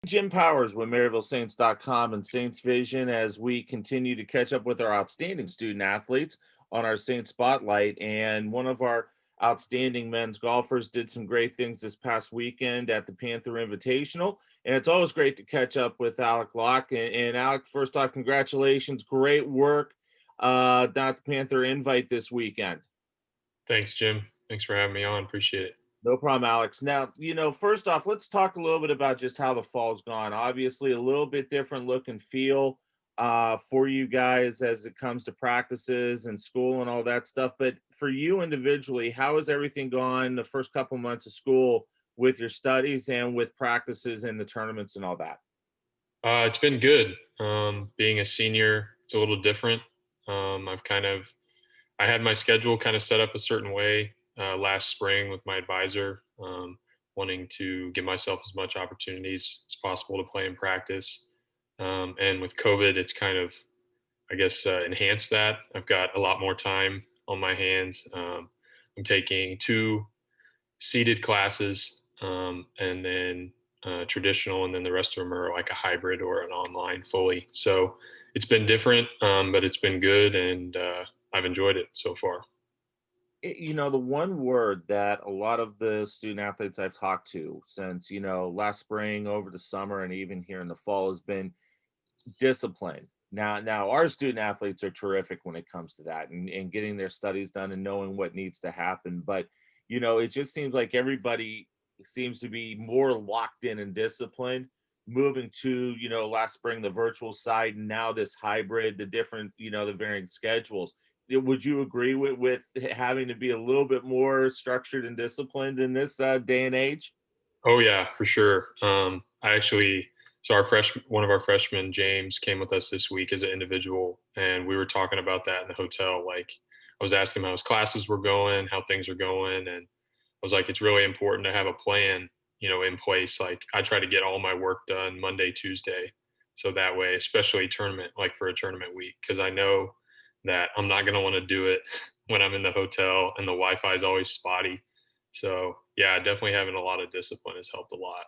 Jim Powers with MaryvilleSaints.com and Saints Vision as we continue to catch up with our outstanding student athletes on our Saints Spotlight. And one of our outstanding men's golfers did some great things this past weekend at the Panther Invitational. And it's always great to catch up with Alec Locke. And Alec, first off, congratulations. Great work down at the Panther Invite this weekend. Thanks, Jim. Thanks for having me on. Appreciate it. No problem, Alex. Now, first off, let's talk a little bit about just how the fall's gone. Obviously, a little bit different look and feel for you guys as it comes to practices and school and all that stuff. But for you individually, how has everything gone the first couple months of school with your studies and with practices and the tournaments and all that? It's been good. Being a senior, it's a little different. I've I had my schedule kind of set up a certain way last spring with my advisor, wanting to give myself as much opportunities as possible to play and practice. And with COVID, it's kind of, enhanced that. I've got a lot more time on my hands. I'm taking two seated classes, and then traditional, and then the rest of them are like a hybrid or an online fully. So it's been different, but it's been good, and I've enjoyed it so far. The one word that a lot of the student athletes I've talked to since, last spring over the summer and even here in the fall has been discipline. Now our student athletes are terrific when it comes to that and getting their studies done and knowing what needs to happen. But it just seems like everybody seems to be more locked in and disciplined, moving to, last spring the virtual side and now this hybrid, the different, the varying schedules. Would you agree with having to be a little bit more structured and disciplined in this day and age? Oh yeah, for sure. So one of our freshmen, James, came with us this week as an individual, and we were talking about that in the hotel. Like, I was asking him how his classes were going, how things are going, and I was like, it's really important to have a plan, in place. Like, I try to get all my work done Monday, Tuesday, so that way, especially like for a tournament week, because I know that I'm not going to want to do it when I'm in the hotel and the Wi-Fi is always spotty. So yeah, definitely having a lot of discipline has helped a lot.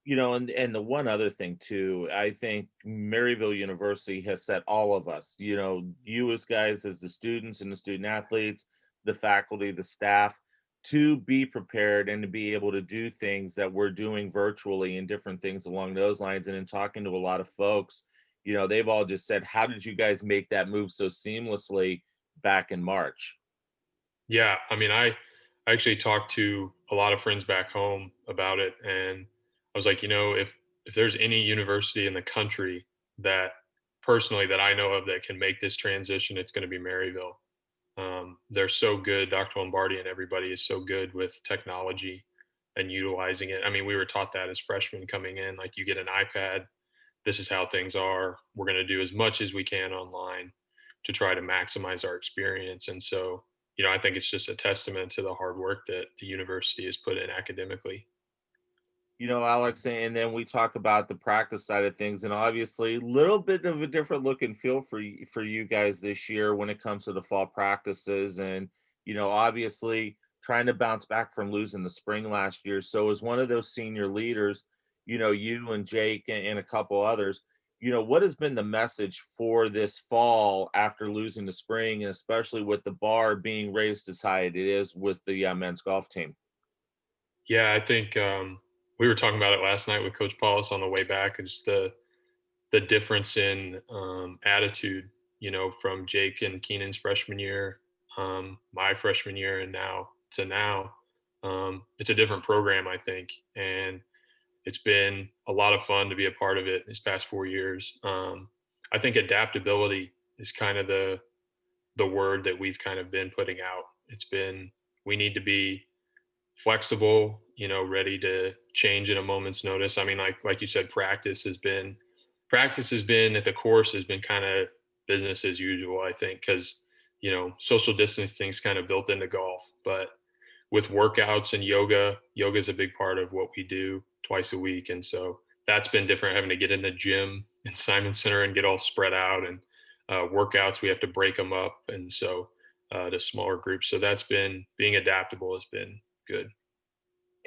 And the one other thing too, I think Maryville University has set all of us, you as guys, as the students and the student athletes, the faculty, the staff, to be prepared and to be able to do things that we're doing virtually and different things along those lines. And in talking to a lot of folks, they've all just said, how did you guys make that move so seamlessly back in March? Yeah, I actually talked to a lot of friends back home about it, and I was like, if there's any university in the country that personally that I know of that can make this transition, it's going to be Maryville. They're so good. Dr. Lombardi and everybody is so good with technology and utilizing it. I mean, we were taught that as freshmen coming in. Like, you get an iPad, this is how things are. We're going to do as much as we can online to try to maximize our experience. And so, I think it's just a testament to the hard work that the university has put in academically. Alex, and then we talk about the practice side of things, and obviously a little bit of a different look and feel for you guys this year when it comes to the fall practices, and obviously trying to bounce back from losing the spring last year. So as one of those senior leaders, you and Jake and a couple others, what has been the message for this fall after losing the spring, and especially with the bar being raised as high as it is with the men's golf team? Yeah, I think we were talking about it last night with Coach Paulus on the way back, and just the difference in attitude, from Jake and Keenan's freshman year, my freshman year, and now to now. It's a different program, I think, and it's been a lot of fun to be a part of it these past 4 years. I think adaptability is kind of the word that we've kind of been putting out. It's been, we need to be flexible, ready to change at a moment's notice. I mean, like you said, practice has been at the course has been kind of business as usual, I think, because social distancing is kind of built into golf. But with workouts and yoga is a big part of what we do twice a week. And so that's been different, having to get in the gym in Simon Center and get all spread out. And workouts, we have to break them up. And so to smaller groups. So that's been, being adaptable has been good.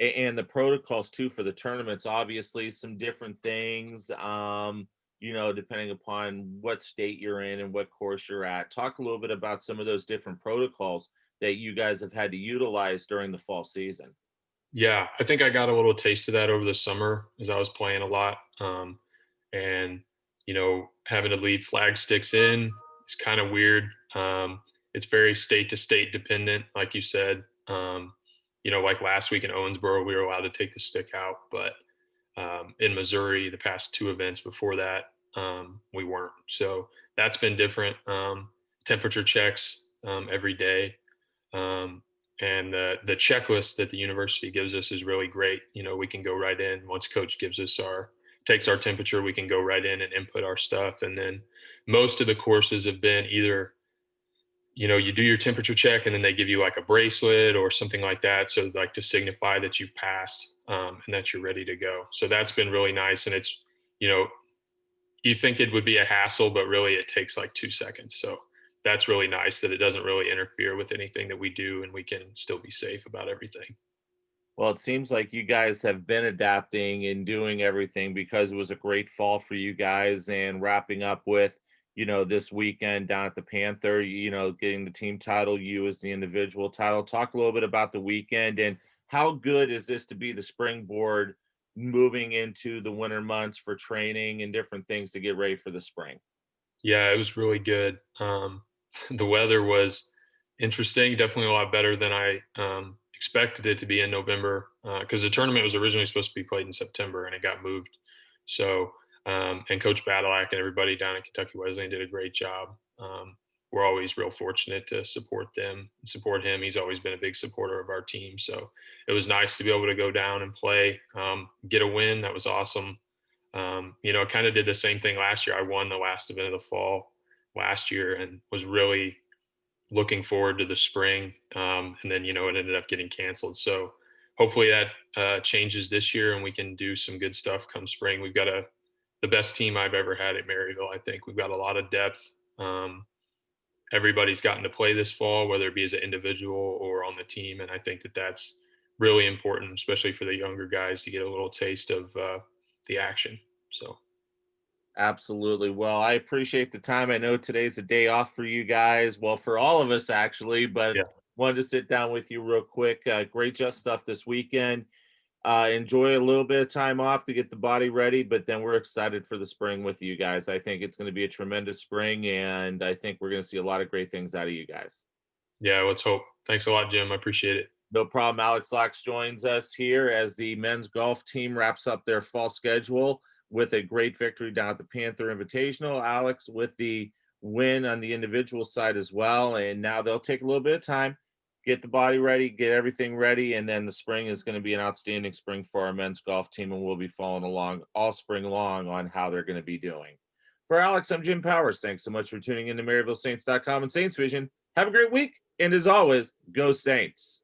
and the protocols too for the tournaments, obviously some different things, depending upon what state you're in and what course you're at. Talk a little bit about some of those different protocols that you guys have had to utilize during the fall season. Yeah, I think I got a little taste of that over the summer as I was playing a lot. And, having to leave flag sticks in is kind of weird. It's very state to state dependent, like you said. Like last week in Owensboro, we were allowed to take the stick out, but in Missouri, the past two events before that, we weren't. So that's been different. Temperature checks every day. Um, and the checklist that the university gives us is really great. We can go right in once coach gives us takes our temperature, we can go right in and input our stuff. And then most of the courses have been either, you do your temperature check and then they give you like a bracelet or something like that. So like to signify that you've passed and that you're ready to go. So that's been really nice. And it's, you know, you think it would be a hassle, but really it takes like 2 seconds. So that's really nice that it doesn't really interfere with anything that we do and we can still be safe about everything. Well, it seems like you guys have been adapting and doing everything because it was a great fall for you guys and wrapping up with, this weekend down at the Panther, getting the team title, you as the individual title. Talk a little bit about the weekend and how good is this to be the springboard moving into the winter months for training and different things to get ready for the spring? Yeah, it was really good. The weather was interesting, definitely a lot better than I expected it to be in November because the tournament was originally supposed to be played in September and it got moved. So, and Coach Badalak and everybody down at Kentucky Wesleyan did a great job. We're always real fortunate to support them and support him. He's always been a big supporter of our team. So it was nice to be able to go down and play, get a win. That was awesome. I kind of did the same thing last year. I won the last event of the fall last year and was really looking forward to the spring. And then, it ended up getting canceled. So hopefully that changes this year and we can do some good stuff come spring. We've got the best team I've ever had at Maryville. I think we've got a lot of depth. Everybody's gotten to play this fall, whether it be as an individual or on the team. And I think that that's really important, especially for the younger guys to get a little taste of the action. So, Absolutely. Well, I appreciate the time. I know today's a day off for you guys. Well, for all of us, actually, but yeah. wanted to sit down with you real quick. Great just stuff this weekend. Enjoy a little bit of time off to get the body ready, but then we're excited for the spring with you guys. I think it's going to be a tremendous spring, and I think we're going to see a lot of great things out of you guys. Yeah, let's hope. Thanks a lot, Jim. I appreciate it. No problem. Alex Locke joins us here as the men's golf team wraps up their fall schedule with a great victory down at the Panther Invitational. Alex with the win on the individual side as well. And now they'll take a little bit of time, get the body ready, get everything ready. And then the spring is going to be an outstanding spring for our men's golf team. And we'll be following along all spring long on how they're going to be doing. For Alex, I'm Jim Powers. Thanks so much for tuning in to MaryvilleSaints.com and Saints Vision. Have a great week. And as always, go Saints.